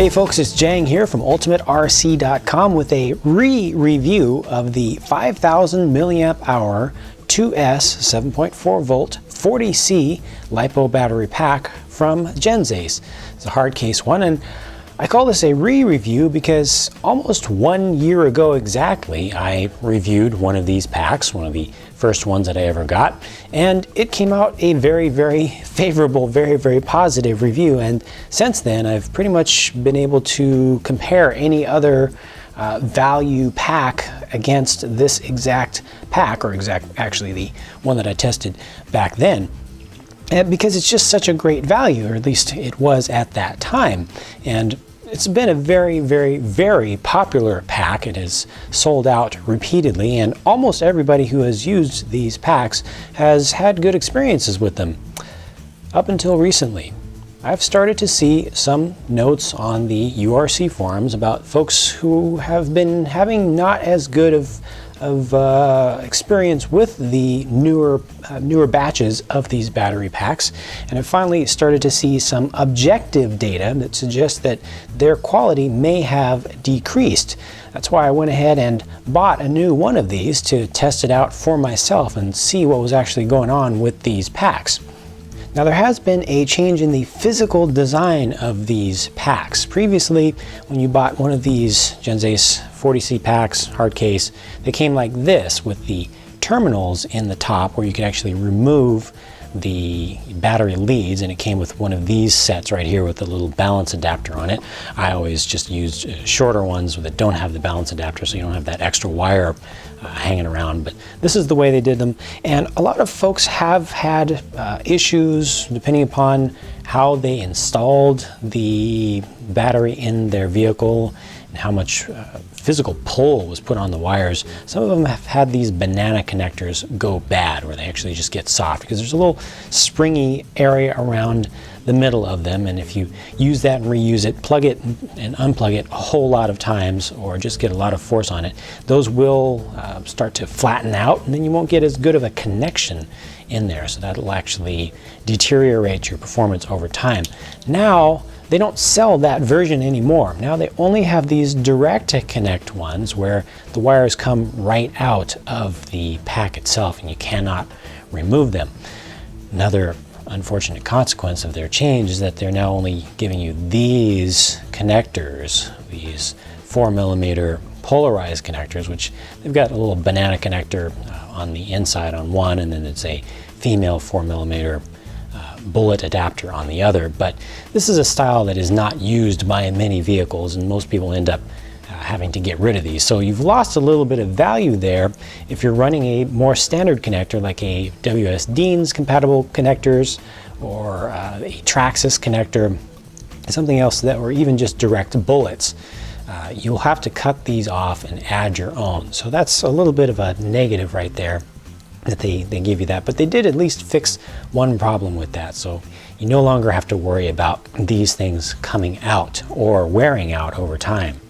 Hey folks, it's Jang here from ultimaterc.com with a review of the 5000 milliamp hour 2S 7.4 volt 40C LiPo battery pack from Gensace. It's a hard case one, and I call this a review because almost 1 year ago exactly I reviewed one of these packs, one of the first ones that I ever got, and it came out a very favorable, very positive review. And since then I've pretty much been able to compare any other value pack against this exact pack, or actually the one that I tested back then, because it's just such a great value, or at least it was at that time. And it's been a very popular pack. It has sold out repeatedly, and almost everybody who has used these packs has had good experiences with them. Up until recently, I've started to see some notes on the URC forums about folks who have been having not as good of experience with the newer batches of these battery packs, and I've finally started to see some objective data that suggests that their quality may have decreased. That's why I went ahead and bought a new one of these to test it out for myself and see what was actually going on with these packs. Now, there has been a change in the physical design of these packs. Previously, when you bought one of these Gensace 40C packs, hard case, they came like this with the terminals in the top where you could actually remove the battery leads, and it came with one of these sets right here with the little balance adapter on it. I always just used shorter ones that don't have the balance adapter, so you don't have that extra wire hanging around. But this is the way they did them, and a lot of folks have had issues depending upon how they installed the battery in their vehicle and how much physical pull was put on the wires. Some of them have had these banana connectors go bad, where they actually just get soft because there's a little springy area around the middle of them, and if you use that and reuse it, plug it and unplug it a whole lot of times, or just get a lot of force on it, those will start to flatten out, and then you won't get as good of a connection in there, so that'll actually deteriorate your performance over time. Now they don't sell that version anymore. Now they only have these direct to connect ones where the wires come right out of the pack itself and you cannot remove them. Another unfortunate consequence of their change is that they're now only giving you these connectors, these 4mm polarized connectors, which they've got a little banana connector on the inside on one, and then it's a female 4mm bullet adapter on the other. But this is a style that is not used by many vehicles, and most people end up having to get rid of these. So you've lost a little bit of value there if you're running a more standard connector like a WS Dean's compatible connectors, or a Traxxas connector, something else that, or even just direct bullets. You'll have to cut these off and add your own. So that's a little bit of a negative right there, that they give you that. But they did at least fix one problem with that, so you no longer have to worry about these things coming out or wearing out over time.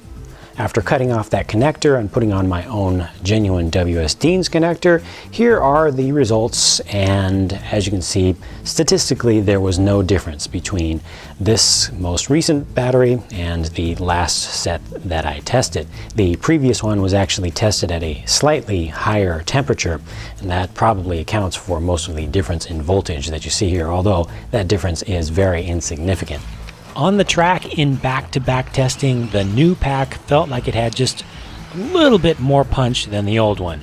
After cutting off that connector and putting on my own genuine WS Dean's connector, here are the results, and as you can see, statistically there was no difference between this most recent battery and the last set that I tested. The previous one was actually tested at a slightly higher temperature, and that probably accounts for most of the difference in voltage that you see here, although that difference is very insignificant. On the track in back-to-back testing, the new pack felt like it had just a little bit more punch than the old one.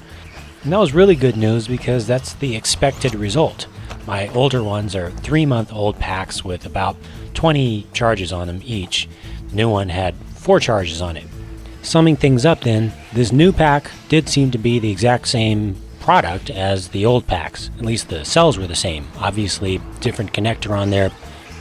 And that was really good news because that's the expected result. My older ones are 3-month-old packs with about 20 charges on them each. The new one had 4 charges on it. Summing things up then, this new pack did seem to be the exact same product as the old packs. At least the cells were the same. Obviously, different connector on there.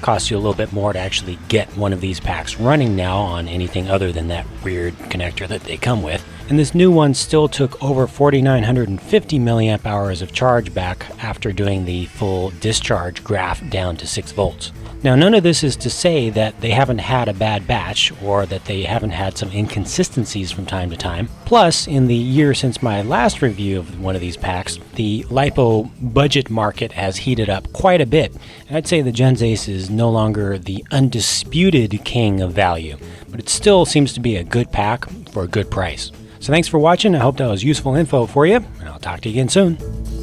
Costs you a little bit more to actually get one of these packs running now on anything other than that weird connector that they come with. And this new one still took over 4,950 milliamp hours of charge back after doing the full discharge graph down to 6 volts. Now, none of this is to say that they haven't had a bad batch or that they haven't had some inconsistencies from time to time. Plus, in the year since my last review of one of these packs, the LiPo budget market has heated up quite a bit. And I'd say the Gens Ace is no longer the undisputed king of value, but it still seems to be a good pack for a good price. So thanks for watching. I hope that was useful info for you, and I'll talk to you again soon.